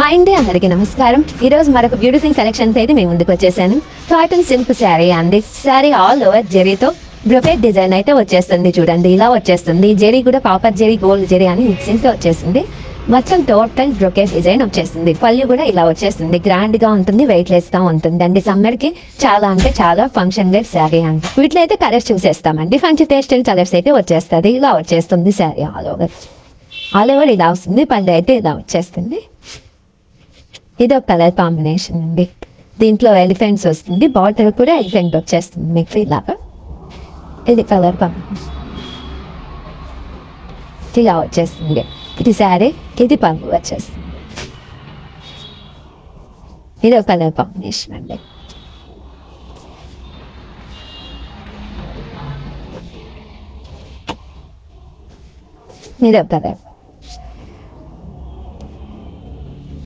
Hi అండి, అందరికీ నమస్కారం. ఈ రోజు మరొక బ్యూటిఫుల్ కలెక్షన్స్ అయితే మేము ముందుకు వచ్చేసాను. కాటన్ సిల్క్ శారీ అండి. శారీ ఆల్ ఓవర్ జెరీతో బ్రొకెట్ డిజైన్ అయితే వచ్చేస్తుంది. చూడండి, ఇలా వచ్చేస్తుంది. జెరీ కూడా కాపర్ జెరీ, గోల్డ్ జెరీ అని మిక్సింగ్ తో వచ్చేస్తుంది. మొత్తం టోటల్ బ్రొకెట్ డిజైన్ వచ్చేస్తుంది. పళ్ళు కూడా ఇలా వచ్చేస్తుంది. గ్రాండ్ గా ఉంటుంది, వెయిట్ లెస్ గా ఉంటుంది అండి. సమ్మర్ కి చాలా అంటే చాలా ఫంక్షన్ వేర్ శారీ అండి. వీటిలో అయితే కలర్స్ చూసేస్తామండి. మంచి పేస్టల్ కలర్స్ అయితే వచ్చేస్తుంది. ఇలా వచ్చేస్తుంది శారీ ఆల్ ఓవర్ ఇలా వస్తుంది. పళ్ళు అయితే ఇలా వచ్చేస్తుంది. ఇది ఒక కలర్ కాంబినేషన్ అండి. దీంట్లో ఎలిఫెంట్స్ వస్తుంది. బార్డర్ కూడా ఎలిఫెంట్ వచ్చేస్తుంది మీకు ఇలాగా. ఇది కలర్ కాంబినేషన్ ఇలా వచ్చేస్తుంది. ఇది శారీ, ఇది పళ్ళు వచ్చేస్తుంది. ఇది ఒక కలర్ కాంబినేషన్ అండి. ఇది ఒక కలర్.